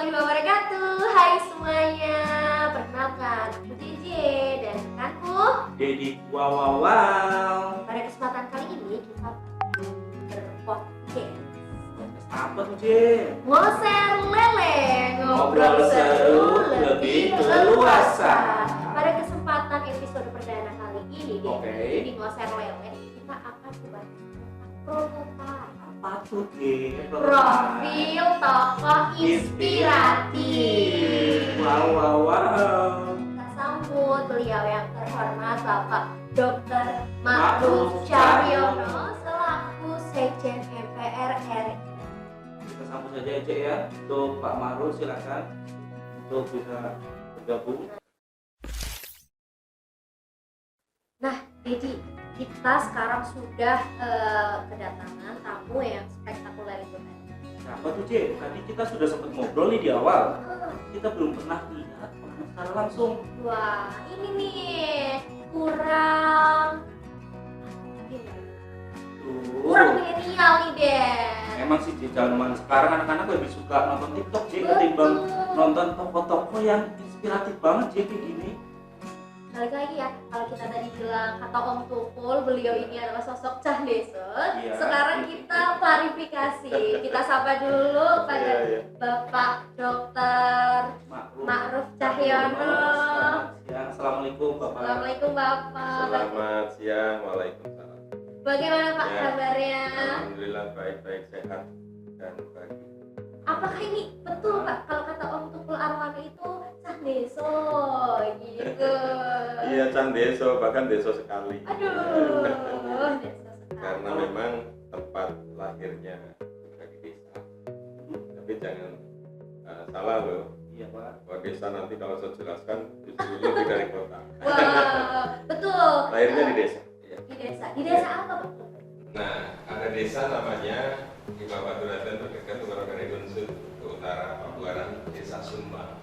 warahmatullahi wabarakatuh. Hai semuanya, perkenalkan aku JJ dan rekanku Dedi wow. Pada kesempatan kali ini kita berpodcast Apa tuh, J? Ngoser lele, Ngobrol seru, lebih leluasa. Pada kesempatan episode perdana kali ini Oke. di Ngoser lele kita akan membahas tentang Apa tuh, J? profil tokoh inspiratif. Wow. Kita sambut beliau yang terhormat Bapak Dr. Ma'ruf Ma'ruf Cahyono selaku Sekjen MPR RI. Kita sambut saja ya, J ya. Untuk Pak Ma'ruf silakan untuk bisa bergabung. Jadi kita sekarang sudah kedatangan tamu yang spektakuler itu tadi. Siapa tuh, J? Tadi kita sudah sempat ngobrol nih di awal. Kita belum pernah lihat secara langsung. Wah, ini nih kurang milenial nih deh. Emang sih di zaman sekarang anak-anak lebih suka nonton TikTok, J, ketimbang nonton tokoh-tokoh yang inspiratif banget, J, kayak gini. Balik lagi ya, kalau kita tadi bilang kata Om Tukul, beliau ini adalah sosok Cah Desun. Iya. Sekarang kita klarifikasi. Kita sapa dulu pada Bapak Dr. Ma'ruf Cahyono. Selamat siang. Assalamualaikum, Bapak. Assalamualaikum Bapak. Selamat siang, waalaikumsalam. Bagaimana Pak Ya. kabarnya? Alhamdulillah baik-baik, sehat dan baik. Apakah ini betul Pak kalau kata Om Tukul Arwana itu Cah Deso gitu? Iya, Cang Deso, bahkan Deso sekali. Aduh, Deso sekali. Karena memang tempat lahirnya juga di desa. Tapi jangan salah loh, Iya, Pak. bahwa desa nanti kalau saya jelaskan justru lebih dari kota. Wah, betul. Lahirnya di desa. Iya. Di desa apa Pak? Nah, ada desa namanya di Bapak Duratan terdekat Utara dari Unsur ke utara Pabuaran, Desa Sumbang.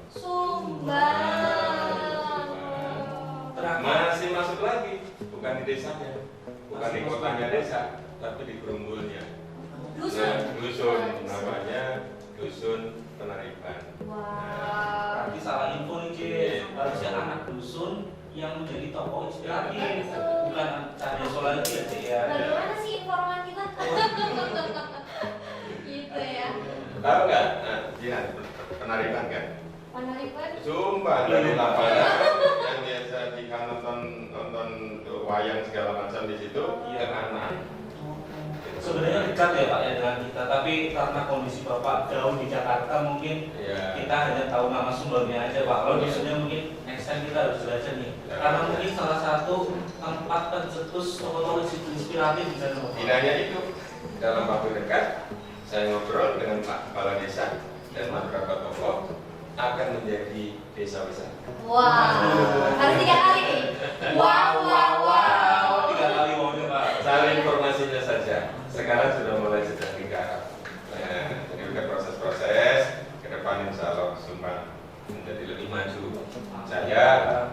Masih masuk lagi, bukan di desanya, bukan di kotanya desa, tapi di gerumbulnya. Nah, dusun namanya Dusun Penariban. Wah. Berarti salah info nih, J. Harusnya anak dusun yang menjadi tokoh inspiratif, bukan cari lagi ya, J ya. Bagaimana sih informan kita? Gitu ya. Tahu nggak? Nah, Jihan, Penariban kan? Penariban. Sumpah dari lapangan yang biasa jika nonton wayang segala macam di situ, Iya. ke anak. Sebenarnya dekat ya, Pak, ya dengan kita, tapi karena kondisi Bapak jauh di Jakarta mungkin Iya. kita hanya tahu nama sumbernya aja, Pak. Kalau Iya. dusunnya mungkin next time kita harus belajar nih. Ya. Karena mungkin salah satu tempat pencetus tokoh-tokoh inspiratif di sana, Pak. Tidak hanya itu, dalam waktu dekat saya ngobrol dengan Pak Kepala Desa dan beberapa tokoh akan menjadi desa wisata. Wah. Harus 3 kali nih. Wow. 3 kali maunya, Pak. Saya informasinya saja. Sekarang sudah mulai sedang digarap. Jadi udah proses-proses. Ke depan insya Allah Sumbang menjadi lebih maju. Saya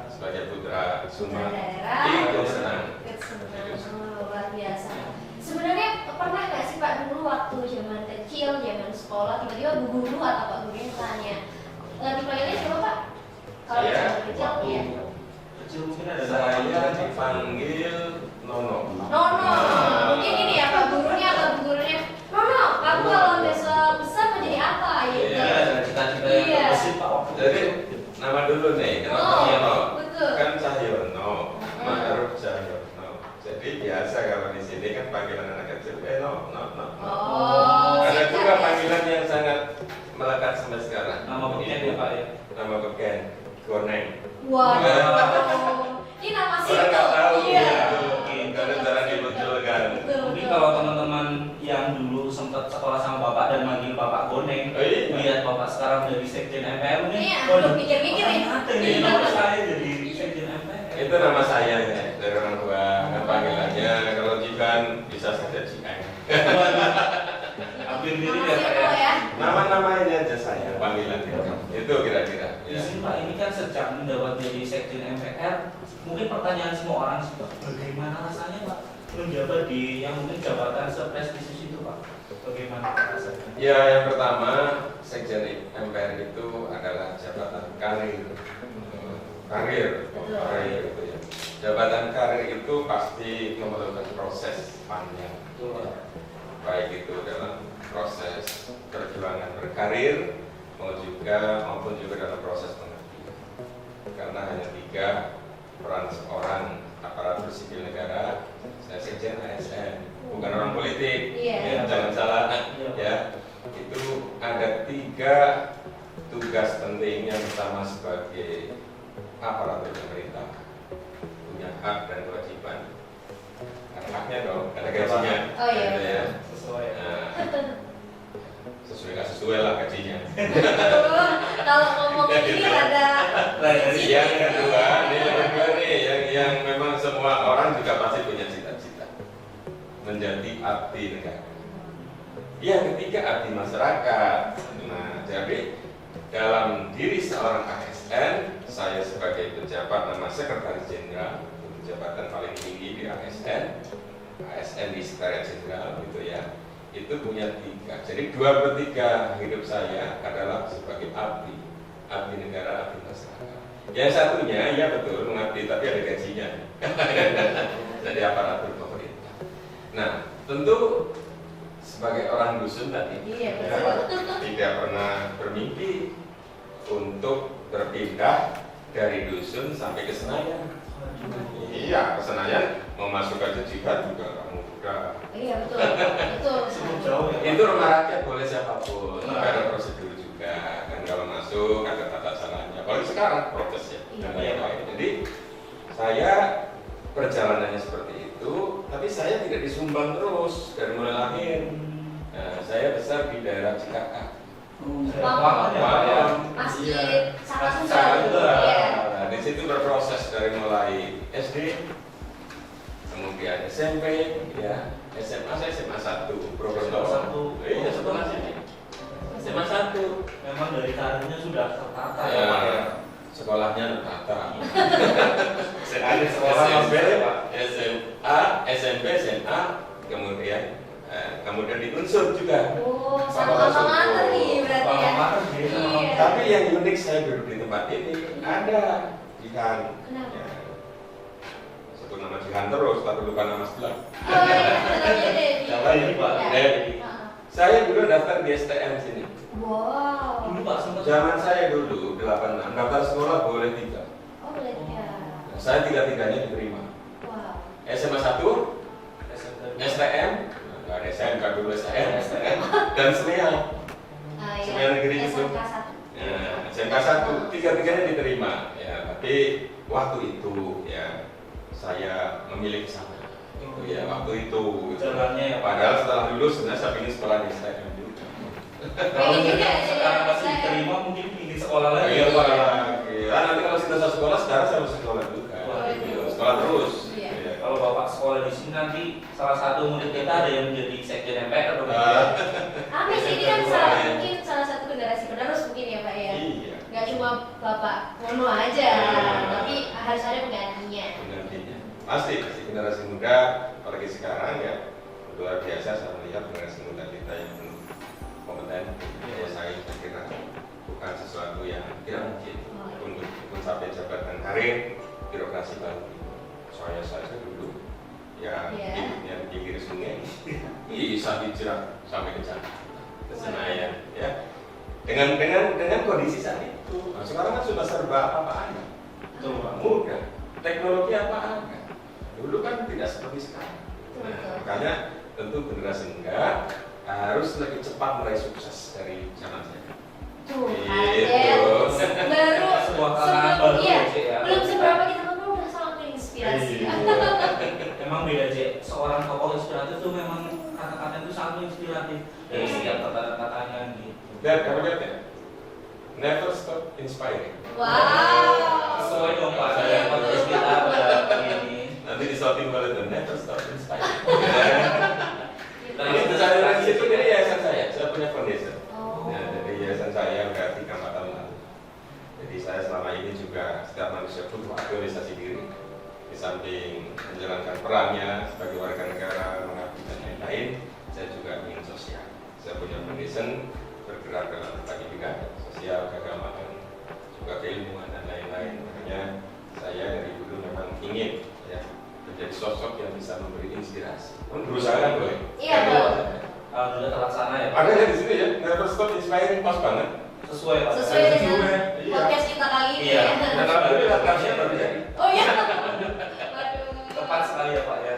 sebagai putra Sumbang ikut senang. Luar biasa. Sebenarnya pernah nggak sih Pak dulu waktu zaman kecil, zaman sekolah tiba-tiba bu guru atau Pak guru yang tanya dipanggilnya siapa Pak? Kalau Saya zaman kecil ya. Kecil mungkin ada Saya dipanggil Nono. Nono, mungkin ini ya Pak gurunya atau bu gurunya. Nono, kamu kalau besok besar mau jadi apa? Gitu. Iya, ada cita-cita yang Iya. terbesit, Pak. waktu Jadi itu. nama dulu nih, kenapa Oh, Nono? betul. Kan Cahyono, Ma'ruf Cahyono. Jadi biasa kalau di sini kan panggilan anak kecil, no. Oh, Ada singkat juga ya. panggilan yang sangat melekat sampai sekarang. Nama beken ya, Pak ya. Nama beken, Goneng. Waduh, ini nama Orang situ. nggak tahu Iya. ya, karena jarang dimunculkan. Betul. Mungkin kalau teman-teman yang dulu sempat sekolah sama Bapak dan manggil Bapak Goneng, Oh, iya. lihat Bapak sekarang jadi Sekjen MPR mungkin. Iya, waduh, pikir-pikir ya. ada nih nama saya jadi Sekjen MPR. Itu nama saya ya, dari orang tua. Kan panggilannya kalau Jiban bisa saja Jiang. Waduh, hampir mirip Nama ya, Pak situ ya. ya. Nama-nama ini aja saya panggilannya. Itu kira-kira. Di Ya. sini Pak, ini kan sejak mendapat jadi Sekjen MPR, mungkin pertanyaan semua orang sih Pak, bagaimana rasanya Pak menjabat di yang mungkin jabatan seprestisius itu Pak? Bagaimana rasanya? Ya, yang pertama, Sekjen MPR itu adalah jabatan karir. Karir itu ya. Jabatan karir itu pasti memerlukan proses panjang. Ya. Baik itu dalam proses perjuangan berkarir maupun juga dalam proses pengabdian. Karena hanya 3 peran seorang aparatur sipil negara. Saya Sekjen ASN, bukan orang politik. Iya. Ya, jangan salah. Ya, itu ada 3 tugas penting. Yang pertama sebagai aparatur pemerintah, punya hak dan kewajiban. Ada haknya dong, ada gajinya. Oh iya. Gitu ya. Sesuai. Nah, sesuai nggak sesuai lah gajinya. Kalau ngomong ini ada Yang kedua nih, yang memang semua orang juga pasti punya cita-cita menjadi abdi negara. Yang ketiga abdi masyarakat. Nah, jadi dalam diri seorang ASN, saya sebagai pejabat nama Sekretaris Jenderal, jabatan paling tinggi di ASN di Sekretariat Jenderal gitu ya. Itu punya 3. Jadi 2/3 hidup saya adalah sebagai abdi negara, abdi masyarakat. Yang satunya, ya betul, mengabdi tapi ada gajinya. Jadi aparatur pemerintah. Nah, tentu sebagai orang dusun tadi, Iya, ya, tidak pernah bermimpi untuk berpindah dari dusun sampai ke Senayan. Iya, ke Senayan mau masuk ke Jika juga nggak mudah. Iya betul, betul. Cukup jauh ya. Itu rumah rakyat boleh siapapun, tapi ada prosedur juga. Kan kalau masuk ada tata caranya. Kalau sekarang proses ya. Dan lain-lain. Jadi saya perjalanannya seperti itu, tapi saya tidak disumbang terus dari mulai lahir. Nah, saya besar di daerah Cikaka. Masjid sangat Sangat susah. Iya. Nah, di situ berproses dari mulai SD, kemudian SMP, ya, SMA saya SMA 1, Probolinggo. Iya, setelah sini. SMA 1. Memang dari karirnya sudah tertata Ya, Pak, ya. sekolahnya tertata. Ada sekolah SMP, Pak. SMA, SMP, SMA, kemudian di Unsur juga. Oh, sama alma nih berarti ya. Alma mater, jadi sama Iya. Tapi yang unik saya duduk di tempat ini ada Jihan. Kenapa? Ya. Sebut nama Jihan terus, tapi lupa nama sebelah. Oh iya, namanya Dedi. Siapa ini, Pak? Iya. Dedi. Saya dulu daftar di STM sini. Wow. Dulu Pak sempat Zaman saya dulu 86 daftar sekolah boleh 3. Oh boleh ya. Saya 3-3-nya diterima. Wow. SMA 1, STM, nggak ada SMK dulu STM, dan Semeal. Semeal negeri itu. SMK 1. Ya, SMK 1, 3-3-nya diterima. Ya, tapi waktu itu ya saya memilih ke sana. Itu ya waktu itu. jalannya ya Pak. Padahal setelah lulus sebenarnya saya ingin sekolah di STM juga. Kalau sekarang masih diterima mungkin ingin sekolah lagi. Iya Pak. Ya, nanti kalau sudah selesai sekolah, sekarang saya harus sekolah juga. Gitu. Sekolah terus. Iya. Iya. Kalau Bapak sekolah di sini nanti salah satu murid kita ada yang menjadi sekjen MPR dong. Apa sih ini kan mungkin salah satu generasi penerus mungkin ya Pak ya. Iya. Nggak cuma Bapak Mono aja, tapi harus ada penggantinya. Penggantinya. Pasti generasi muda, apalagi sekarang ya luar biasa saya melihat generasi muda kita yang kompeten. Ya saya kira bukan sesuatu yang tidak mungkin untuk mencapai jabatan karir birokrasi baru. Saya saja dulu ya hidupnya di pinggir sungai bisa hijrah sampai ke Jakarta, ke Senayan ya. Dengan kondisi saat itu. Nah, sekarang kan sudah serba apa ada. Mudah. Teknologi apa ada. Dulu kan tidak seperti sekarang. Nah, makanya tentu generasi muda harus lebih cepat meraih sukses dari zaman saya. Tuh, Gitu. baru Sebuah kalangan baru iya, Cek, ya. belum seberapa kita ngobrol udah sangat menginspirasi. Memang beda Cek. Seorang tokoh inspiratif itu memang kata-kata itu sangat inspiratif dari setiap kata-katanya gitu. Dan kamu lihat ya, never stop inspiring. Wow. Sesuai dong Pak, saya podcast kita pada ini. Nanti di shouting boleh tuh, never stop inspiring. Nah, Ini kesadaran situ dari yayasan saya punya foundation. Oh. Ya, jadi yayasan saya udah 3-4 tahun lalu. Jadi saya selama ini juga setiap manusia butuh aktualisasi diri. Di samping menjalankan perannya sebagai warga negara, mengabdi dan lain-lain, saya juga ingin sosial. bisa memberi inspirasi. Berusaha kan boleh. Iya, boleh. Alhamdulillah terlaksana ya. Ada ya di sini ya, never stop inspiring, pas banget. Sesuai Pak. Sesuai dengan Iya. podcast kita kali ini Iya. ya. Dan alhamdulillah karsnya baru jadi. Oh iya. Tepat sekali ya Pak ya.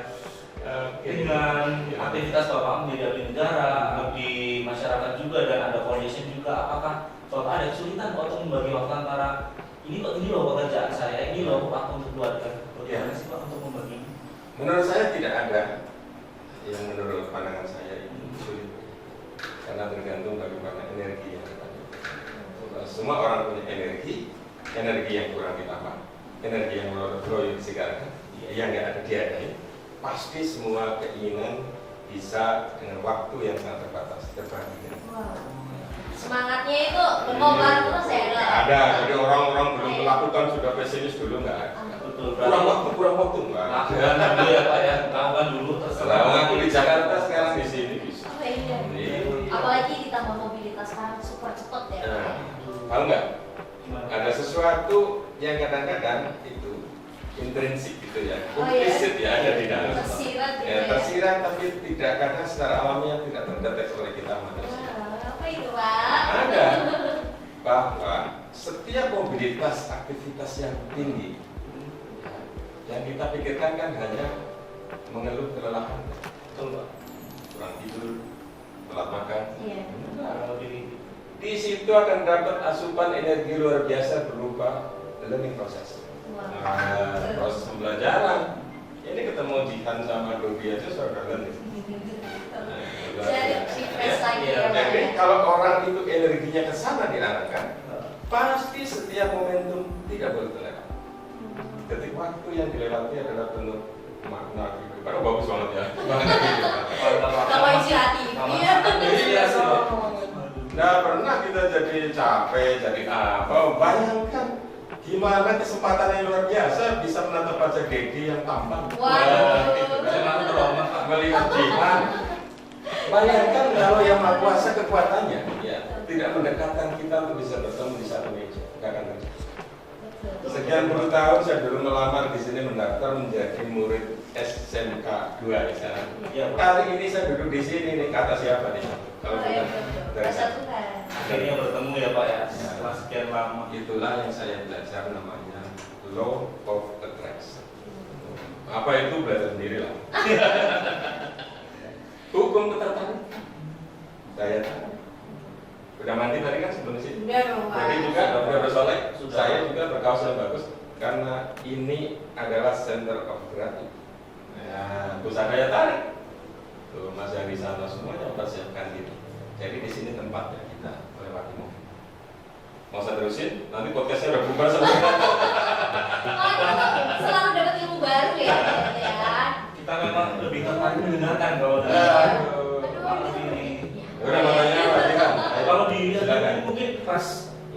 Dengan aktivitas Bapak menjadi abdi negara, abdi masyarakat juga, dan ada foundation juga, apakah Bapak ada kesulitan Pak untuk membagi waktu antara ini loh pekerjaan saya, ini loh waktu untuk keluarga? Bagaimana sih Pak untuk membagi? Menurut saya tidak ada yang menurut pandangan saya ini sulit, karena tergantung bagaimana energi yang kita miliki. Semua orang punya energi yang kurang ditambah, energi yang flow disegarkan, yang nggak ada diadain. Pasti semua keinginan bisa dengan waktu yang sangat terbatas terbagi. Wow. Semangatnya itu membongkar terus ya? Nggak ada, jadi orang-orang belum melakukan sudah pesimis dulu nggak ada. Betul. Kurang waktu nggak ada. Lakukan dulu ya Pak ya, lakukan dulu terserah. Setelah aku di Jakarta sekarang di sini bisa. Oh iya. Apalagi ditambah mobilitas sekarang super cepet ya. Nah, tahu nggak? Ada sesuatu yang kadang-kadang itu intrinsik gitu ya, Oh, iya. implisit ya, ada di dalam. Tersirat gitu Ya, ya. tersirat tapi tidak, karena secara alamiah tidak terdeteksi oleh kita manusia. Wah, apa itu Pak? Ada bahwa setiap mobilitas aktivitas yang tinggi, yang kita pikirkan kan hanya mengeluh kelelahan, Betul Pak. kurang tidur, telat makan. Iya. Di situ akan dapat asupan energi luar biasa berupa learning process. Wah. Nah, proses pembelajaran. Ini ketemu Jihan sama Dobi aja sudah learning. Jadi refresh lagi ya Pak Jadi ya. kalau orang itu energinya ke sana diarahkan, pasti setiap momentum tidak boleh terlewat. Ketika waktu yang dilewati adalah penuh makna kehidupan. Oh, bagus banget ya. Kalau inspiratif. Iya. Iya sih Pak. Nggak pernah kita jadi capek, jadi apa. Bayangkan gimana kesempatan yang luar biasa bisa menatap wajah Dedi yang tampan. Waduh. Gitu kan. Memang trauma Pak. Melihat Jihan. Bayangkan kalau yang maha kuasa kekuatannya ya, tidak mendekatkan kita untuk bisa bertemu di satu meja, nggak akan terjadi. Sekian puluh tahun saya dulu melamar di sini, mendaftar menjadi murid SMK 2 di sana. Iya Pak. Kali ini saya duduk di sini nih, kata siapa nih? Kalau Oh, iya, bukan betul. dari Rasa saya. Tuhan. Akhirnya bertemu ya Pak ya, setelah sekian lama. Itulah yang saya belajar, namanya Law of Attraction. Apa itu, belajar sendiri lah. Hukum ketertarikan. Saya tahu. Udah mandi tadi kan sebelum sini? Udah dong Pak. Jadi juga Dr. Bersolek, Sudah. saya juga berkaos yang bagus karena ini adalah center of gravity. Nah, pusat daya tarik. Tuh, Mas yang di sana semuanya persiapkan diri. Jadi di sini tempatnya kita melewati mobil. Mau saya terusin? Nanti podcastnya udah bubar sama Selalu dapat ilmu baru ya. Ya. Kita memang lebih tertarik mendengarkan kalau dari Aduh. Pak ini. Udah makanya berarti kan. Kalau dilihat Silakan. mungkin pas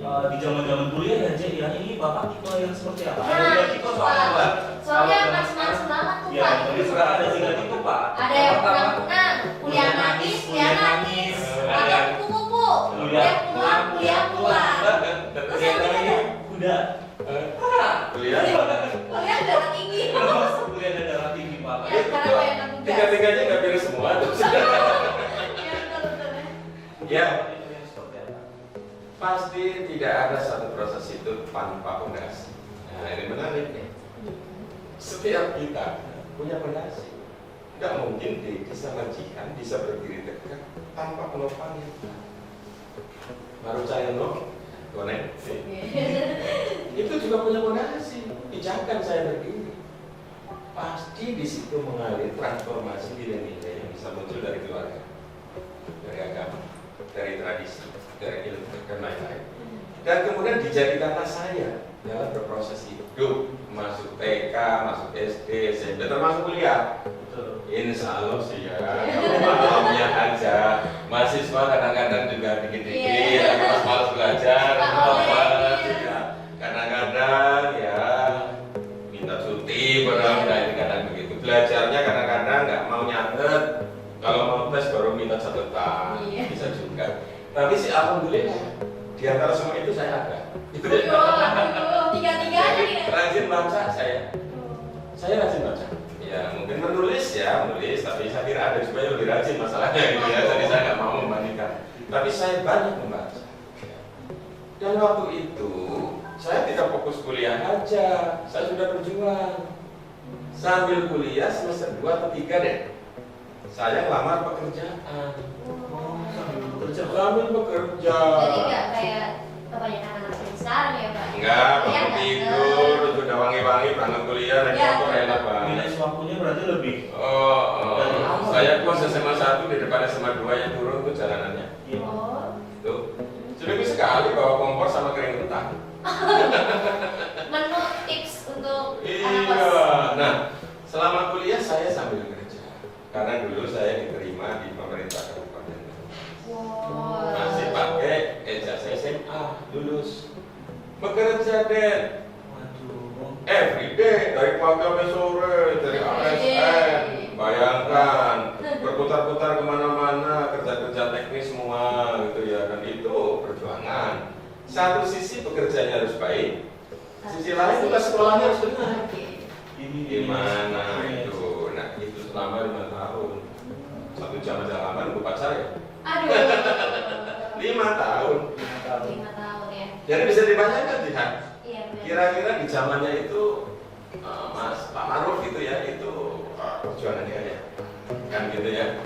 di zaman-zaman kuliah ya Cek ya, ini Bapak tipe yang seperti apa? Nah, Ada tipe soal apa? Soalnya maksimal banget tuh Ya, Pak. tapi sekarang ada 3 tipe Pak. Ada yang pulang-pulang, kuliah nangis, ada kupu-kupu, kuliah pulang, kuliah pulang. Terus yang ketiga, Kuda. Kuliah. kuliah darah tinggi. Kuliah ada darah tinggi Pak. Ya, sekarang apa yang kamu Tiga-tiganya nggak pilih semua tuh. Ya, pasti tidak ada satu proses itu tanpa fondasi. Nah, ini menarik nih. Setiap kita punya fondasi. Nggak mungkin Dedi sama Jihan bisa berdiri tegak tanpa penopang yang kuat. Baru saya konek. Itu juga punya fondasi. Pijakan saya berdiri. Pasti di situ mengalir transformasi nilai-nilai yang bisa muncul dari keluarga, dari agama, dari tradisi, dari ilmu dan lain-lain. Dan kemudian dijadikanlah saya dalam berproses hidup, masuk TK, masuk SD, SMP, termasuk kuliah. Insya Allah sih ya, malamnya aja. Mahasiswa kadang-kadang juga dikit-dikit, Iya. tapi malas belajar, Pak malas Oleh, ya. Kadang-kadang ya minta cuti, padahal minta ini kadang begitu. Belajarnya kadang-kadang nggak mau nyatet, kalau mau tes baru minta catatan, Iya. bisa juga. Tapi sih alhamdulillah di antara semua itu saya ada. Itu Tiga-tiganya nih. rajin baca saya rajin baca. Ya mungkin menulis nulis, tapi saya kira ada juga yang lebih rajin masalahnya gitu ya. Jadi saya nggak mau membandingkan. Tapi saya banyak membaca. Dan waktu itu saya tidak fokus kuliah aja, saya sudah berjuang. Sambil kuliah semester 2 atau 3 deh, saya ngelamar pekerjaan. Sambil bekerja. Jadi nggak kayak kebanyakan anak sekarang ya Pak? Enggak, Ya, bangun nggak? tidur, sudah wangi-wangi, berangkat kuliah, naik Ya. motor enak banget. Nilai waktunya berarti lebih. Saya kelas SMA 1 di depan SMA 2 yang turun tuh jalanannya. Oh, Tuh. Seminggu sekali bawa kompor sama kering kentang. menu tips untuk anak Iya. kos. Nah, selama kuliah saya sambil kerja. Karena dulu saya diterima di pemerintah kabupaten. Wow. Masih pakai ijazah SMA, lulus. Bekerja deh. Waduh. Every day, dari pagi sampai sore, dari ASN. Bayangkan, berputar-putar kemana-mana, kerja-kerja teknis semua gitu ya. Dan itu perjuangan. Satu sisi pekerjaannya harus baik, sisi lain juga sekolahnya harus benar. Oke. Ini Gimana itu? Nah itu selama 5 tahun. 1 jam aja lama nunggu pacar ya. Aduh. 5 tahun. 5 tahun ya. Jadi bisa dibayangkan tidak? Iya benar. Kira-kira di zamannya itu Mas Pak Maruf gitu ya, itu perjuangannya ya, kan gitu ya.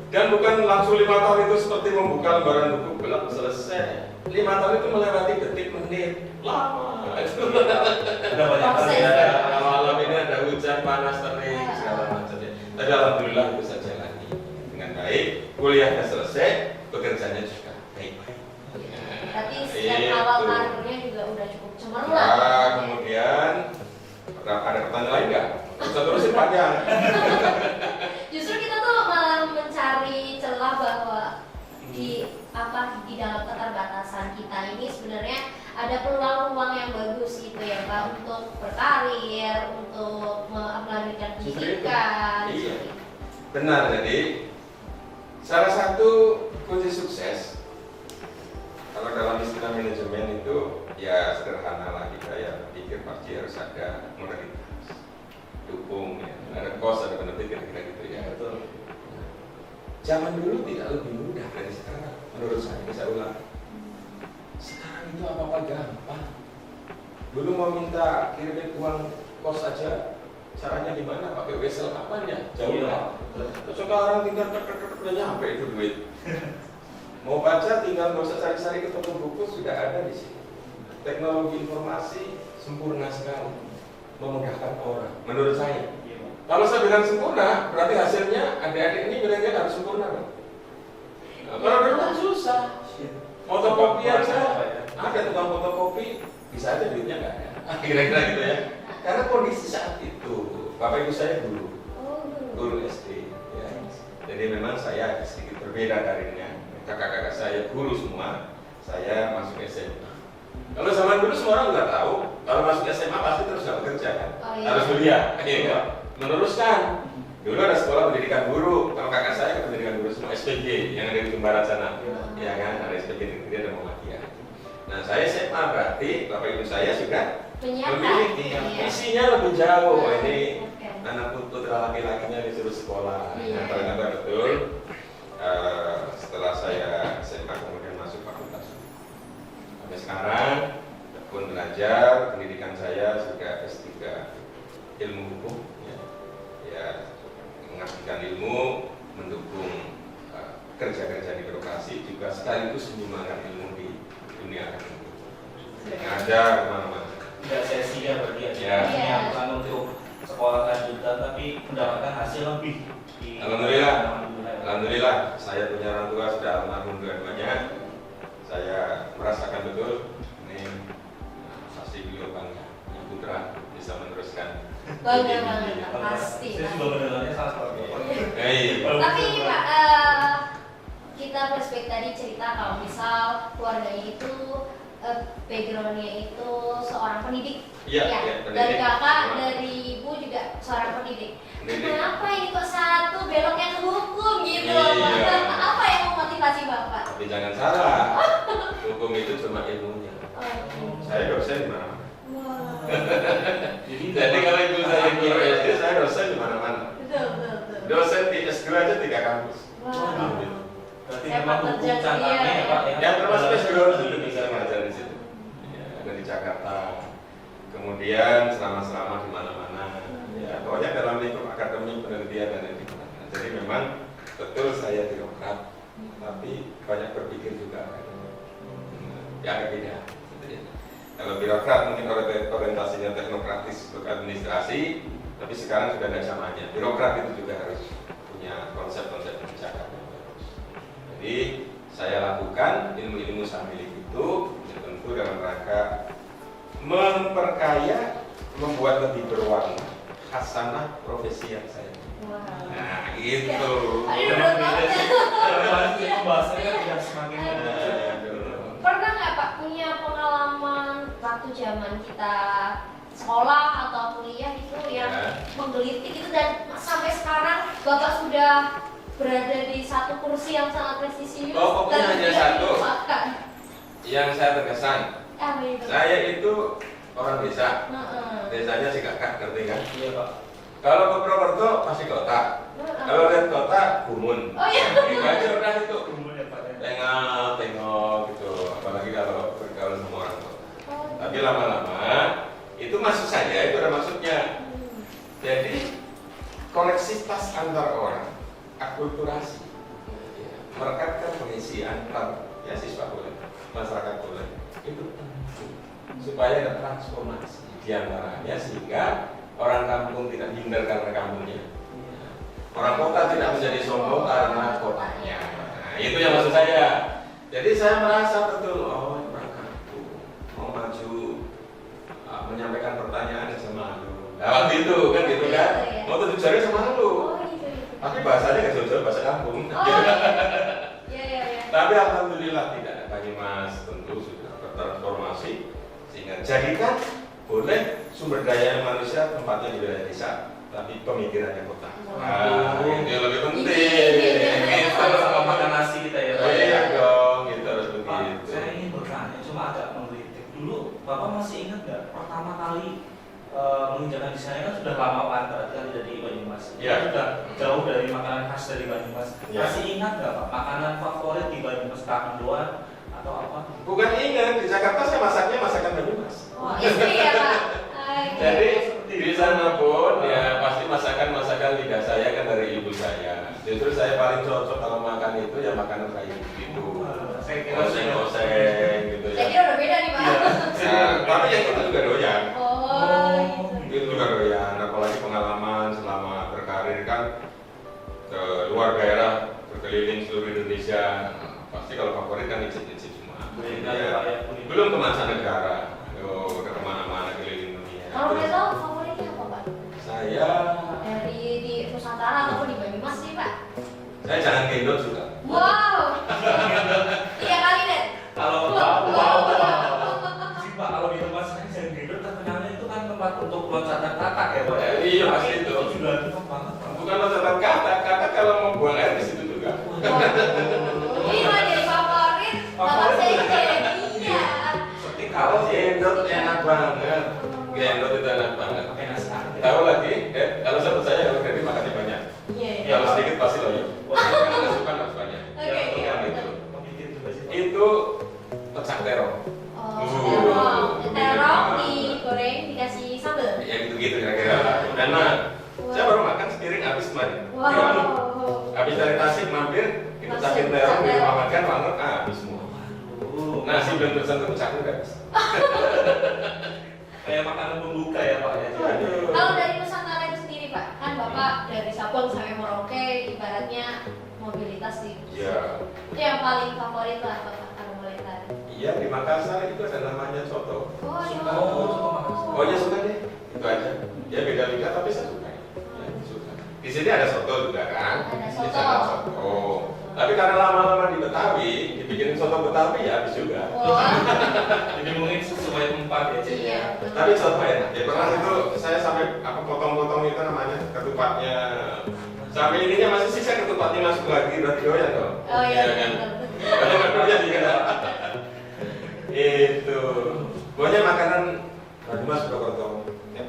Dan bukan langsung 5 tahun itu seperti membuka lembaran buku gelap selesai. 5 tahun itu melewati detik menit lama. Ada banyak Proses. kali ada. Malam ini ada hujan panas terik segala macam ya. Tapi alhamdulillah itu saya jalani dengan baik. Kuliahnya selesai, pekerjaannya juga baik-baik. Berarti sejak awal karirnya juga udah cukup cemerlang. Nah, kemudian ada pertanyaan lain nggak? Bisa terusin panjang. Justru kita tuh malah mencari celah bahwa di dalam keterbatasan kita ini sebenarnya ada peluang-peluang yang bagus gitu ya Pak untuk berkarir, untuk melanjutkan pendidikan. Iya. Benar, jadi salah satu kunci sukses kalau dalam istilah manajemen itu ya sederhana lah, kita ya pikir pasti harus ada modalitas dukung ya, ada cost, ada benefit kira-kira gitu ya. Betul. Zaman dulu tidak lebih mudah dari sekarang menurut saya, bisa ulang. Sekarang itu apa-apa gampang. Dulu mau minta kirimin uang kos aja, caranya gimana? Pakai wesel apa ya? Jauh lah. Terus sekarang tinggal udah nyampe itu duit. Mau baca tinggal nggak usah cari-cari ke toko buku, sudah ada di sini. Teknologi informasi sempurna sekali, memudahkan orang. Menurut saya. Kalau saya bilang sempurna, berarti hasilnya adik-adik ini bilangnya harus sempurna kan? Nah, kalau dulu kan susah. Fotokopi aja, ada tukang fotokopi, bisa aja duitnya nggak ada. Kira-kira gitu ya. Karena kondisi saat itu, bapak ibu saya guru SD. Ya. Jadi memang saya agak sedikit berbeda karirnya. Kakak-kakak saya guru semua, saya masuk SMA. Kalau zaman dulu semua orang nggak tahu, kalau masuk SMA pasti terus nggak bekerja kan? Oh, iya. Harus kuliah, iya. Meneruskan. Dulu ada sekolah pendidikan guru, kalau kakak saya ke pendidikan guru semua SPG yang ada di Jembaran sana, ya kan? Ada SPG negeri, ada Muhammadiyah. Nah saya SMA berarti bapak ibu saya sudah memiliki visinya lebih jauh. Ini anak putra laki-lakinya disuruh sekolah. Nah ternyata betul. Setelah saya SMA kemudian masuk fakultas. Sampai sekarang pun belajar, pendidikan saya juga S3 ilmu hukum. Ya, mengabdikan ilmu, mendukung kerja-kerja di birokrasi, juga sekaligus menyumbangkan ilmu di dunia akademik. Ngajar kemana-mana. Tidak sia-sia berarti Ya. ya. Bukan untuk sekolah lanjutan, tapi mendapatkan hasil lebih. Alhamdulillah. Alhamdulillah, saya punya orang tua sudah almarhum dua-duanya. Saya merasakan betul ini pasti beliau bangga, yang putra bisa meneruskan. Bangga banget, pasti. Saya juga mendengarnya sangat seperti itu. Tapi ini Pak, kita flashback tadi cerita kalau misal keluarganya itu backgroundnya itu seorang pendidik. Iya, Ya. iya, Dari pendidik. kakak, Sama. dari ibu juga seorang pendidik. Pendidik. Kenapa ini kok satu beloknya ke hukum gitu? Iya. Pak? Apa yang memotivasi Bapak? Tapi jangan salah, hukum itu cuma ilmunya. Saya dosen di mana-mana. Wah. Jadi Jadi kalau ibu saya guru SD, saya dosen di mana-mana. Betul. dosen di S2 aja 3 kampus. Wow. Berarti Saya memang patut hukum jadi, canggahnya ya. ya Pak ya. Yang termasuk Dalam S2 studi juga bisa ngajar di situ. Ya, ada di Jakarta. Kemudian selama-selama di mana-mana. Ya, pokoknya dalam lingkup akademik, penelitian dan lingkungan. Jadi memang betul saya birokrat, tapi banyak berpikir juga. Ya agak beda. Gitu ya. Kalau birokrat mungkin orientasinya teknokratis untuk administrasi, tapi sekarang sudah ada zamannya. Birokrat itu juga harus punya konsep-konsep kebijakan yang bagus. Jadi saya lakukan ilmu-ilmu saya miliki itu ya tentu dalam rangka memperkaya, membuat lebih berwarna khasanah profesi yang saya. Wow. Nah, gitu. Aduh, Memang berat beda sih. banget. Pasti pembahasannya tidak semakin Pernah nggak Pak punya pengalaman waktu zaman kita sekolah atau kuliah itu yang menggelitik itu dan sampai sekarang Bapak sudah berada di satu kursi yang sangat prestisius Oh, pokoknya hanya tidak satu. dilupakan. Yang saya terkesan, Apa itu? saya itu orang desa. Heeh. Desanya si kakak, ngerti kan? Iya Pak. Kalau ke Purwokerto pasti kota. Heeh. Kalau lihat kota, Gumun. Oh iya. Itu aja udah itu. Umum ya Pak ya. Tengok gitu. Apalagi kalau bergaul sama orang kota. Oh, Tapi lama-lama itu maksud saya itu ada maksudnya. Jadi koneksitas antar orang, akulturasi, ya, merekatkan pengisi antar ya siswa boleh, masyarakat boleh, itu penting supaya ada transformasi di antaranya sehingga orang kampung tidak minder karena kampungnya, orang kota tidak menjadi sombong karena kotanya. Nah, itu yang maksud saya. Jadi saya merasa betul, oh orang kampung mau maju, menyampaikan pertanyaan sama lu. Nah waktu itu kan gitu kan, mau tunjuk jari sama lu. Oh gitu. Tapi bahasanya nggak jauh-jauh bahasa kampung. Oh iya. Iya. Tapi alhamdulillah tidak. Banyumas tentu sudah bertransformasi sehingga jadikan boleh sumber daya manusia tempatnya di wilayah desa, tapi pemikirannya kota. Nah, itu yang lebih penting. Kita sama makan nasi kita ya Pak. Iya dong, gitu harus Pak, begitu. saya ingin bertanya, cuma agak menggelitik. Dulu Bapak masih ingat nggak pertama kali menginjakan di sana kan sudah lama Pak, berarti kan tidak di Banyumas. Iya. Sudah jauh dari makanan khas dari Banyumas. Iya. Masih ingat nggak Pak makanan favorit di Banyumas, kangen doang atau apa? Bukan ingat, di Jakarta saya masaknya masakan Banyumas. Oh istri ya Pak. Jadi di sana pun ya pasti masakan lidah saya kan dari ibu saya. Justru saya paling cocok kalau makan itu ya makanan kayak gitu. Saya kira Oseng-oseng gitu Saya ya. kira udah beda nih Pak. Nah, tapi yang itu juga doyan. Oh gitu. Itu juga doyan, apalagi pengalaman selama berkarir kan ke luar daerah, berkeliling seluruh Indonesia. Pasti kalau favorit kan icip-icip semua. Ya. Belum ke mancanegara, udah kemana-mana keliling dunia. Kalau boleh tahu favoritnya apa Pak? Saya Di Nusantara ataupun di Banyumas sih Pak? jangan gendut juga. Wow. Iya kali deh. Kalau wow. Sih Pak, kalau di tempat saya sendiri terkenalnya itu kan tempat untuk loncatan katak ya Pak. Iya pasti itu. Juga tempat banget Pak. Bukan loncatan kata kalau mau buang air di situ juga. Ini mah jadi favorit. Bapak saya jadinya. Seperti Kalau kalau gendut enak banget. Gendut itu enak banget. pakai nasi anget. Tahu lagi, kalau saya percaya kalau Devi makannya banyak. Iya. Iya. Kalau sedikit pasti loyo. Kalau suka harus banyak. Oke. Yang itu. Pemikir juga sih Pak. Itu pecak terong. Terong digoreng dikasih sambal. Ya gitu-gitu kira-kira. Enak. Saya baru makan sepiring habis kemarin. Wow. Habis dari Tasik mampir, itu Masuk sakit terong di pecak rumah terong. makan banget habis semua. Nasi belum tersentuh pecak udah habis. Kayak makanan pembuka ya Pak ya. Aduh. Kalau dari Nusantara itu sendiri Pak, kan Bapak dari Sabang sampai Merauke, ibaratnya mobilitas di Iya. Itu yang paling favorit lah Pak kalau boleh tahu. Iya di Makassar itu ada namanya soto. Oh, Suka. Oh, Pokoknya suka deh, itu aja. Ya beda-beda tapi saya suka. Ya, suka. Di sini ada soto juga kan? Ada Di soto. sana soto. Tapi karena lama-lama di Betawi, dibikinin soto Betawi ya habis juga. Wah. Jadi mungkin sesuai tempat ya Cik. Iya. betul. Tapi soto enak. Ya pernah itu saya sampai potong-potong itu namanya ketupatnya. Sampai ininya masih sisa ketupatnya masuk lagi berarti doyan dong. Oh iya. kan? betul. Kalau nggak doyan juga. Itu. Pokoknya makanan Banyumas Purwokerto. Ya.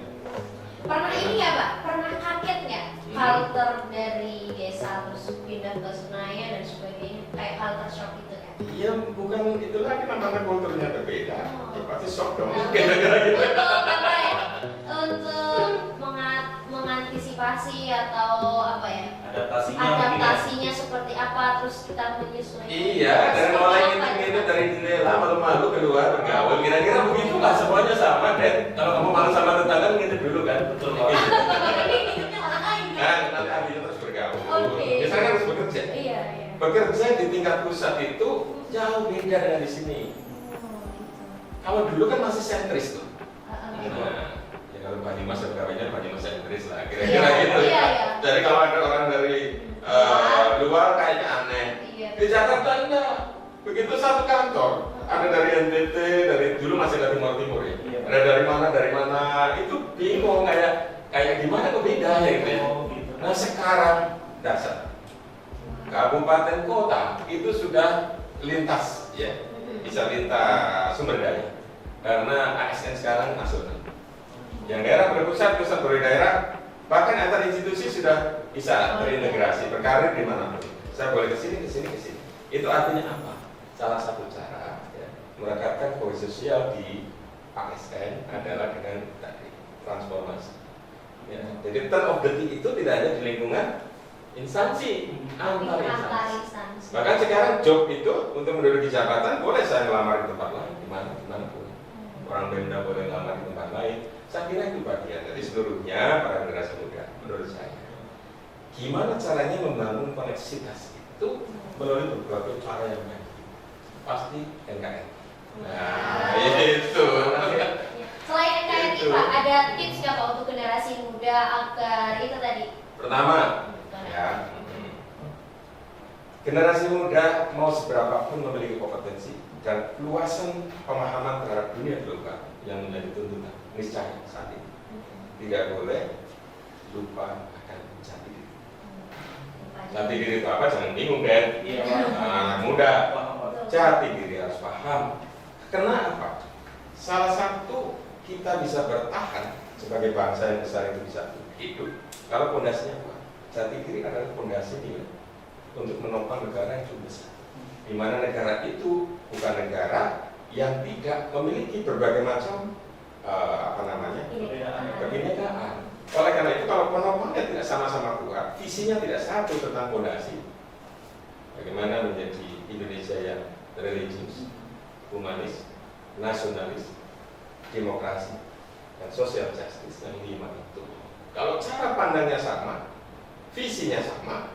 Pernah ini ya Pak? Pernah kaget nggak Culture dari desa terus pindah ke Senayan dan sebagainya, kayak culture shock gitu kan? Iya, bukan itu lagi, namanya kulturnya berbeda. Oh. Ya pasti shock dong. Nah, Gara-gara gitu. untuk apa ya? Untuk mengantisipasi atau apa ya? Adaptasinya seperti apa, terus kita menyesuaikan. Iya, dari Seperti mulai apa gitu ya? dari jendela malu-malu keluar bergaul, kira-kira begitulah semuanya sama deh. Kalau kamu malu sama tetangga ngintip dulu kan. betul Pak. Ini hidupnya orang lain Kan kan? nanti habis terus bergaul. Oke. Biasanya harus bekerja. Iya, iya. Bekerja di tingkat pusat itu jauh beda dari sini. Kalau dulu kan masih sentris tuh. Nah, ya kalau Pak Dimas pegawainya Pak Dimas sentris lah, kira-kira Iya, gitu. iya, iya. Jadi kalau ada orang dari luar kayaknya aneh. Iya. Di Jakarta enggak. Begitu satu kantor, ada dari NTT, dari dulu masih dari Timur Timur ya. Iya. Ada dari mana, itu bingung kayak gimana kok beda ya gitu ya. Oh, gitu. Nah sekarang dasar kabupaten kota itu sudah lintas ya, bisa lintas sumber daya karena ASN sekarang nasional. Yang daerah berpusat, pusat berdaerah, bahkan antar institusi sudah bisa terintegrasi, berkarir di mana pun. Saya boleh ke sini. Itu artinya apa? Salah satu cara ya, merekatkan kohesi sosial di ASN adalah dengan tadi transformasi. Ya, jadi turn of the key itu tidak hanya di lingkungan instansi, antar instansi. Bahkan sekarang job itu untuk menduduki jabatan boleh saya melamar di tempat lain, di mana pun. Orang Pemda boleh melamar di tempat lain. Saya kira itu bagian. Jadi seluruhnya para generasi muda, menurut saya, gimana caranya membangun koneksitas itu melalui berbagai cara yang baik. Pasti NKN. Nah, itu. Selain NKRI Itu. Pak, ada tips nggak Pak untuk generasi muda agar itu tadi? Pertama, ya, generasi muda mau seberapapun memiliki kompetensi dan luasan pemahaman terhadap dunia global yang menjadi tuntutan niscaya saat ini tidak boleh lupa akan jati diri. Jati diri itu apa? Jangan bingung kan? Iya, Pak. Anak muda, Paham, Pak. jati diri harus paham. Kenapa? Salah satu kita bisa bertahan sebagai bangsa yang besar itu bisa hidup kalau pondasinya kuat. Jati diri adalah pondasi nilai untuk menopang negara yang cukup besar. Di mana negara itu bukan negara yang tidak memiliki berbagai macam kebinekaan. Oleh karena itu kalau penopangnya tidak sama-sama kuat, visinya tidak satu tentang pondasi. Bagaimana menjadi Indonesia yang religius, humanis, nasionalis, demokrasi, dan social justice yang 5 itu. Kalau cara pandangnya sama, visinya sama,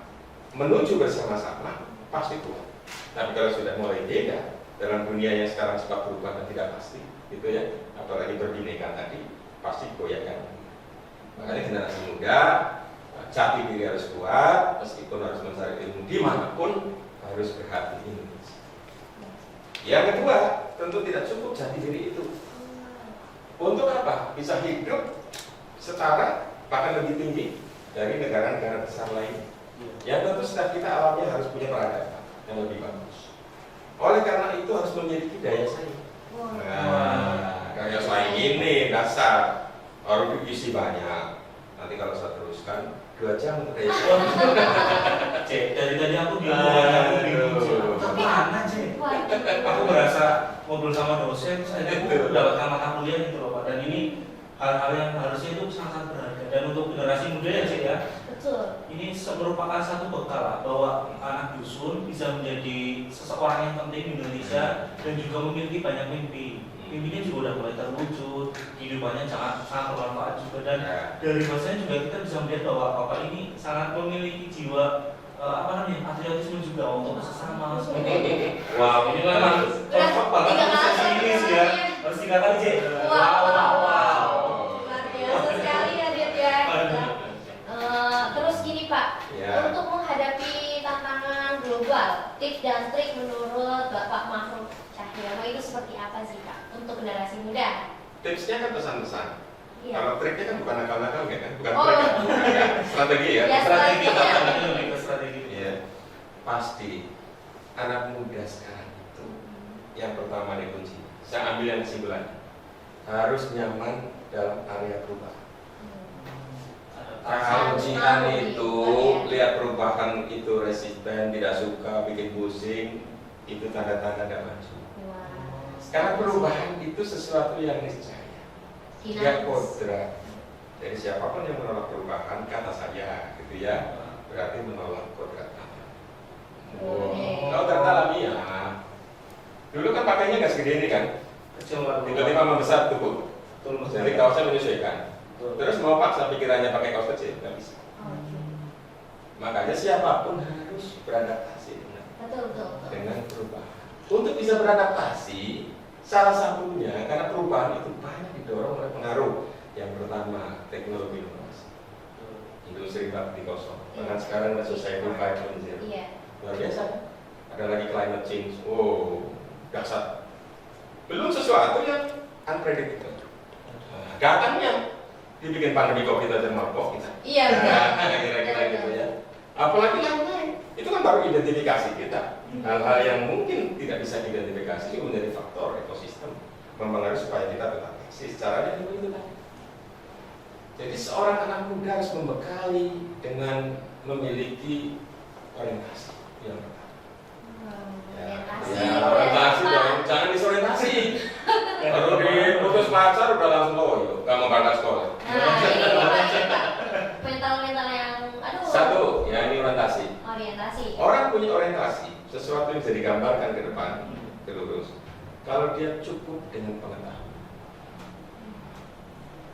menuju bersama-sama, pasti kuat. Tapi kalau sudah mulai beda dalam dunia yang sekarang cepat berubah dan tidak pasti, gitu ya, apalagi berbineka tadi, pasti goyahkan. Makanya generasi muda, jati diri harus kuat, meskipun harus mencari ilmu dimanapun, harus berhati Indonesia. Yang kedua, tentu tidak cukup jati diri itu. Untuk apa? Bisa hidup setara bahkan lebih tinggi dari negara-negara besar lain. Yang tentu setiap kita alamnya harus punya peradaban yang lebih bagus. Oleh karena itu harus memiliki daya saing. Nah, daya saing ini dasar harus diisi banyak. Nanti kalau saya teruskan 2 jam untuk daya saing. Cek, dari tadi aku bingung. Mana Cek? Aku merasa ngobrol sama dosen, saya mendapatkan mata kuliah gitu loh Pak. Dan ini hal-hal yang harusnya itu sangat berharga. Dan untuk generasi muda ya Cek ya, Betul. ini merupakan satu bekal lah, bahwa anak dusun bisa menjadi seseorang yang penting di Indonesia dan juga memiliki banyak mimpi. Mimpinya juga udah mulai terwujud, kehidupannya sangat bermanfaat juga, dan dari bahasanya juga kita bisa melihat bahwa Bapak ini sangat memiliki jiwa patriotisme juga untuk sesama seperti itu. Wow, ini memang perfect banget sesi ini sih ya. Harus 3 kali Cek. Wow. Luar biasa sekali ya Dit ya. Terus gini Pak, Ya. untuk menghadapi tantangan global, tips dan trik menurut Bapak Makhruf Cahyono itu seperti apa sih Pak untuk generasi muda? Tipsnya kan pesan-pesan. Iya. Kalau triknya kan bukan nakal-nakal kan? Bukan Oh. trik kan? Bukan. Strategi ya. Ya. Strategi Strateginya. apa? Lebih ke strategi. Iya. Pasti anak muda sekarang itu yang pertama nih kunci. Saya ambil yang kesimpulan. Harus nyaman dalam area perubahan. Kalau Harus Jihan mau itu gitu, lihat perubahan itu resisten, tidak suka, bikin pusing, itu tanda-tanda tidak maju. Wah. Karena perubahan itu sesuatu yang niscaya, tidak kodrat. Jadi siapapun yang menolak perubahan, kata saya, gitu ya, berarti menolak kodrat alam. Kodrat alamiah. Dulu kan pakainya nggak segede ini kan, Kecil banget. tiba-tiba membesar tubuh. Betul, Mas. Jadi kaosnya menyesuaikan. Betul. Terus mau paksa pikirannya pakai kaos kecil, nggak bisa. Makanya siapapun harus beradaptasi Betul. dengan perubahan. Untuk bisa beradaptasi, salah satunya karena perubahan itu banyak didorong oleh pengaruh. Yang pertama, teknologi inovasi. Industri 4.0. Bahkan sekarang ada Society 5.0. Iya. Luar biasa. Ada lagi climate change. Oh, dahsyat. Belum sesuatu yang unpredictable. Datangnya dibikin pandemi COVID aja mabok kita. Iya, betul. Kira-kira gitu ya. Apalagi yang lain, itu kan baru identifikasi kita. Hal-hal yang mungkin tidak bisa diidentifikasi itu menjadi faktor ekosistem mempengaruhi supaya kita tetap eksis. Caranya itu tadi. Jadi seorang anak muda harus membekali dengan memiliki orientasi yang pertama. Orientasi dong, jangan disorientasi. Baru diputus pacar udah langsung loyo, nggak mau berangkat sekolah. Nah, ini mental yang aduh. Satu, ya ini orientasi. Orientasi. Orang punya orientasi, sesuatu yang bisa digambarkan ke depan, terus. Kalau dia cukup dengan pengetahuan,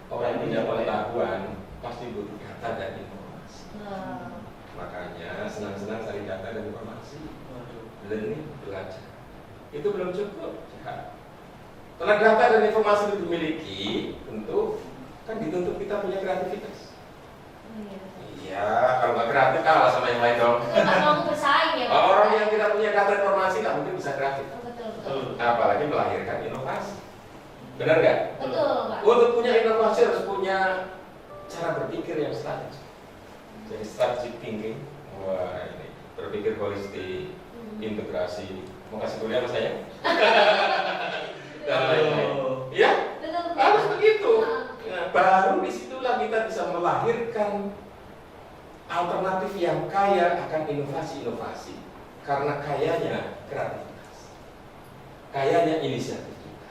orang punya pengetahuan pasti butuh data dan informasi. Makanya senang-senang cari data dan informasi, learning, belajar. Itu belum cukup. Ya. Karena data dan informasi itu dimiliki, tentu kan dituntut kita punya kreativitas. Iya, kalau nggak kreatif kalah sama yang lain dong. Itu nggak mau bersaing ya. Orang yang tidak punya data informasi nggak mungkin bisa kreatif. Betul. Apalagi melahirkan inovasi. Benar nggak? Betul, Pak. Untuk punya inovasi harus punya cara berpikir yang strategis. Jadi strategic thinking. Wah ini berpikir holistik, integrasi. Mau kasih kuliah sama saya? Dan lain-lain. Ya, Betul. harus begitu. Nah, baru disitulah kita bisa melahirkan alternatif yang kaya akan inovasi-inovasi. Karena kayanya kreativitas, kayanya inisiatif kita.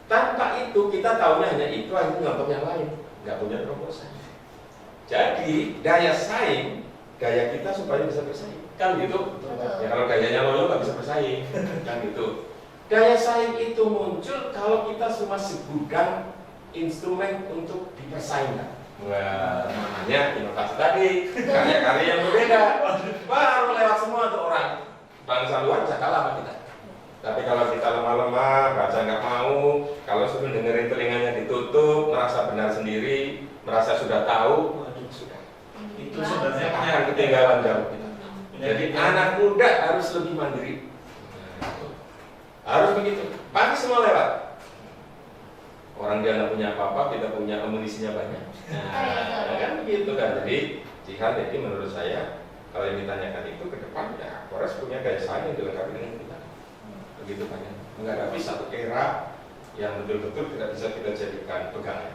Tanpa itu kita tahunya hanya itu, akhirnya nyontok yang lain, nggak punya terobosan. Jadi daya saing, daya kita supaya bisa bersaing, kan gitu. Betul. Ya kalau gayanya loyo nggak bisa bersaing, kan gitu. Daya saing itu muncul kalau kita cuma segudang instrumen untuk dipersaingkan. Wah, namanya inovasi tadi, karya-karya yang berbeda. Baru lewat semua tuh orang. Bangsa luar bisa kalah sama kita. Tapi kalau kita lemah-lemah, baca nggak mau, kalau suruh dengerin telinganya ditutup, merasa benar sendiri, merasa sudah tahu, sudah. Itu sebenarnya Akan ketinggalan jauh kita. Jadi anak muda harus lebih mandiri. Harus begitu. Pasti semua lewat. Orang dia nggak punya apa-apa, kita punya amunisinya banyak. Nah, kan begitu kan. Jadi jihad jadi menurut saya kalau yang ditanyakan itu ke depan ya Polres punya daya saing yang dilengkapi dengan kita. Begitu kan ya. Menghadapi satu era yang betul-betul tidak bisa kita jadikan pegangan.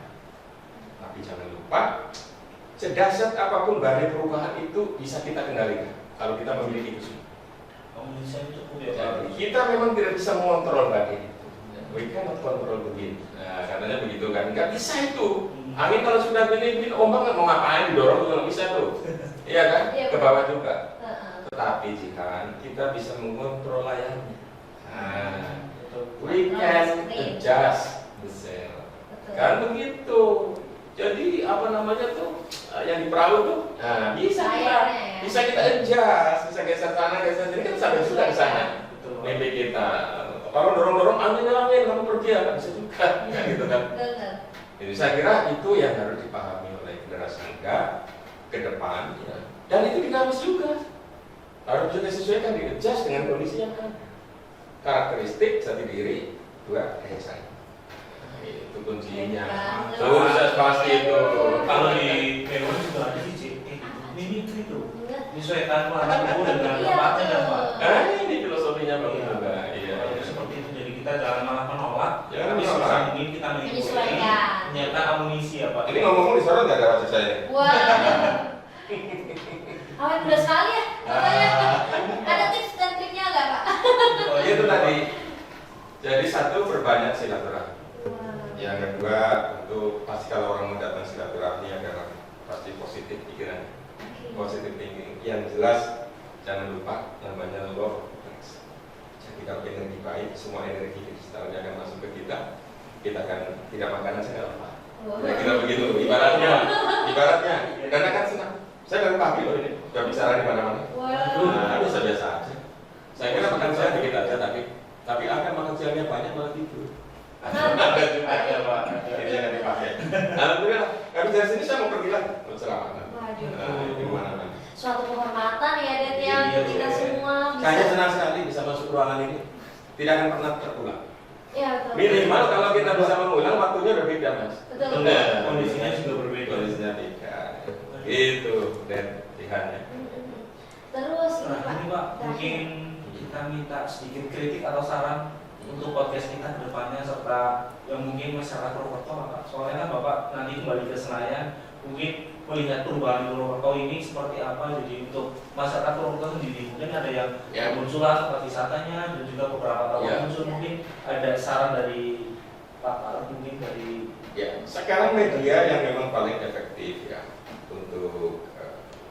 Tapi jangan lupa, sedahsyat apapun badai perubahan itu bisa kita kendalikan kalau kita memiliki itu semua. Komunikasi cukup ya Pak. Jadi kita memang tidak bisa mengontrol badai itu. We cannot control the wind. Nah, katanya begitu kan. Nggak bisa itu. Angin kalau sudah gini, ombak mau ngapain didorong juga nggak bisa tuh. Iya kan? Iya, Ke bawah juga. Heeh. Tetapi jika kita bisa mengontrol layarnya, nah, Betul. we can adjust the sail. Betul. Kan begitu. Jadi apa namanya tuh yang di perahu tuh, nah bisa kita, Layarnya ya. bisa kita adjust, bisa geser sana, geser sini, kan sampai juga di sana. Betul. Mimpi kita. Kalau dorong-dorong angin, kamu pergi ya, nggak bisa juga, kan gitu kan. Betul. Jadi saya kira itu yang harus dipahami oleh generasi muda ke depan, ya. Dan itu dinamis juga. Harus bisa disesuaikan, di-adjust dengan kondisi yang ada. Karakteristik jati diri, dua daya saing. Nah, itu kuncinya. Sukses pasti itu. Kalau di teori juga ada sih Cik. Ini itu menyesuaikan warna tubuh dengan tempatnya dan Pak. Ini filosofinya bagus juga. Iya. Seperti itu, jadi kita jangan malah menolak, Jangan tapi menolak. sebisa mungkin kita mengikuti, Menyesuaikan. ternyata mengisi ya Pak. Ini ngomong-ngomong di sorot nggak ada wajah saya? Wah. Awet muda sekali ya. Katanya. Ada tips dan triknya nggak Pak? Oh, itu tadi. Jadi satu, perbanyak silaturahmi. Yang kedua, tentu pasti kalau orang mau datang silaturahmi adalah pasti positif pikiran, positif thinking. Yang jelas jangan lupa namanya law of attraction. Jadi kalau energi baik, semua energi kristalnya akan masuk ke kita. Kita akan tidak makanan saya nggak apa. Kira-kira begitu. Ibaratnya, karena kan senang. Saya dari pagi loh ini, udah bicara di mana-mana. Nah, biasa-biasa aja. Saya kira makan saya dikit aja, tapi akan makan siangnya banyak malah tidur. Ada juga ya Pak, ini yang dipakai. Alhamdulillah, kami dari sini saya mau pergi lagi, selamat. Waduh. Di mana-mana. Suatu kehormatan ya Det ya, Iya, kita iya. semua bisa. Saya senang sekali bisa masuk ruangan ini. Tidak akan pernah terulang. Iya, betul. Minimal kalau kita bisa mengulang, waktunya udah beda Mas. Betul. Benar. Kondisinya juga berbeda. Kondisinya beda. Itu dan pilihannya. Terus ini Nah, Pak. ini Pak, mungkin kita minta sedikit kritik atau saran untuk podcast kita ke depannya serta yang mungkin masyarakat Purwokerto Pak. Soalnya kan Bapak nanti kembali ke Senayan, mungkin melihat perubahan di Purwokerto ini seperti apa. Jadi untuk masyarakat Purwokerto sendiri mungkin ada yang Ya. munculan tempat wisatanya dan juga beberapa tahun Ya. muncul. Mungkin ada saran dari Pak Arif, mungkin dari Ya, sekarang media yang memang paling efektif ya untuk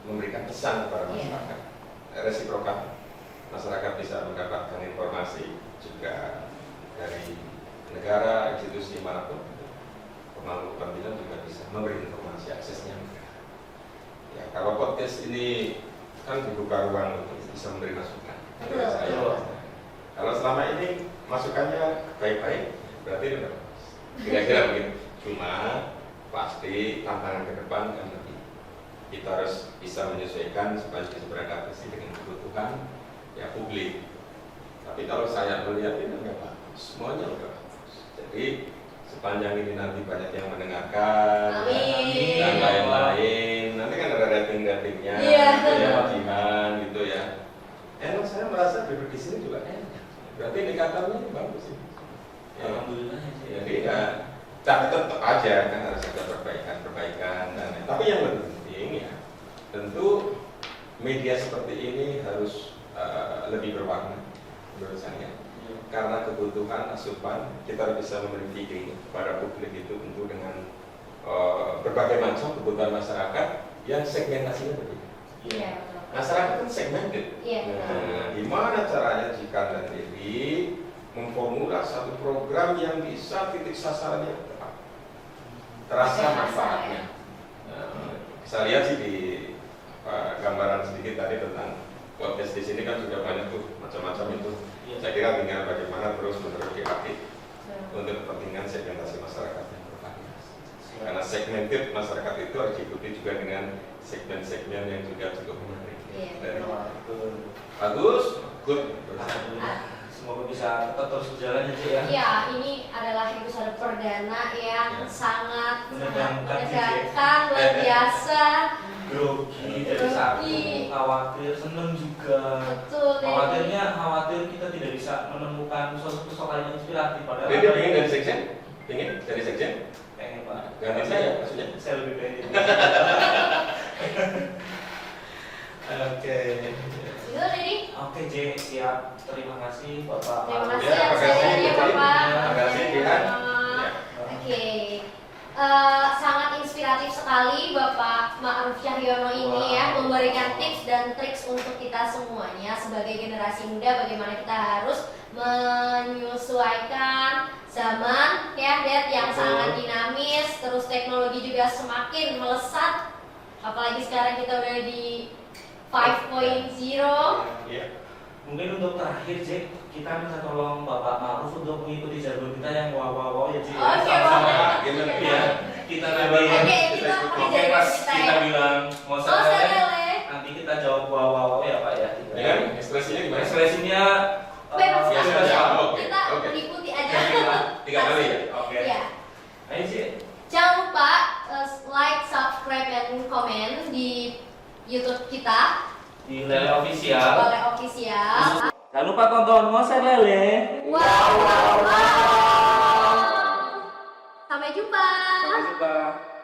memberikan pesan kepada masyarakat. Resiprokal, masyarakat bisa mendapatkan informasi juga dari negara, institusi manapun. Pemangku kepentingan juga bisa memberi informasi, aksesnya mudah. Ya, kalau podcast ini kan dibuka ruang untuk bisa memberi masukan. Betul. Saya, kalau selama ini masukannya baik-baik, berarti ini bagus. Kira-kira begitu. Cuma pasti tantangan ke depan kan lebih. Kita harus bisa menyesuaikan supaya bisa beradaptasi dengan kebutuhan ya publik. Tapi kalau saya melihat ini nggak bagus, semuanya nggak bagus. Jadi sepanjang ini nanti banyak yang mendengarkan Amin. dan lain-lain, nanti kan ada rating-ratingnya, Iya. ya bagian gitu ya. Enak, saya merasa duduk di sini juga enak. Berarti indikatornya ini bagus sih. Ya. Alhamdulillah ya. Jadi ya, tapi tetap aja kan harus ada perbaikan dan lain. Tapi yang lebih penting ya, tentu media seperti ini harus lebih berwarna menurut saya. Karena kebutuhan asupan kita bisa memberi feeding kepada publik itu tentu dengan berbagai macam kebutuhan masyarakat yang segmentasinya berbeda. Iya, betul. Masyarakat kan segmented. Iya, Nah, gimana caranya jika dan Dewi memformula satu program yang bisa titik sasarannya tepat, terasa manfaatnya. Nah, saya lihat sih di gambaran sedikit tadi tentang podcast di sini kan sudah banyak tuh macam-macam itu. Saya kira tinggal bagaimana terus menerus diupdate untuk kepentingan segmentasi masyarakat yang bervariasi. Karena segmented masyarakat itu harus diikuti juga dengan segmen-segmen yang juga cukup menarik. Iya. Dari Betul. bagus, good. Alhamdulillah. Semoga bisa tetap terus berjalan aja ya. Iya, ini adalah episode perdana yang sangat Menegangkan, menegangkan, luar biasa. Grogi dari satu, khawatir, seneng juga. Betul. Khawatir kita tidak bisa menemukan sosok-sosok lain yang inspiratif. Padahal Jadi pengen dari sekjen? Pengen dari sekjen? pengen Pak. Ganti saya maksudnya? Saya lebih pengen. Oke. Itu tadi. Oke J, siap. Terima kasih Bapak. Terima kasih Ya, atas terima kasih. sharingnya Bapak. Terima kasih, Jihan. Ya. Oke. Sangat inspiratif sekali Bapak Ma'ruf Cahyono ini ya, memberikan tips dan triks untuk kita semuanya sebagai generasi muda bagaimana kita harus menyesuaikan zaman ya Det, yang sangat dinamis, terus teknologi juga semakin melesat, apalagi sekarang kita udah di 5.0. Iya. Mungkin untuk terakhir J, kita minta tolong Bapak Ma'ruf untuk mengikuti jargon kita yang wow ya J. Oke, Sama-sama. Bapak. Gimana? Iya. Kita nanti. Oke, kita pakai Oke jargon pas kita kita ya. bilang mau Oh, saya nanti kita jawab wow ya Pak ya. Ya, ekspresinya gimana? Ekspresinya Bebas Ya, Mas. sudah, oke, Kita oke. mengikuti aja. Tiga kali ya? Oke. Iya. Ayo J. Jangan lupa like, subscribe, dan komen di YouTube kita, Di Lele Official. Boleh Official. Jangan lupa tonton Ngoser Lele. Wow. Sampai jumpa. Dadah. Sampai jumpa.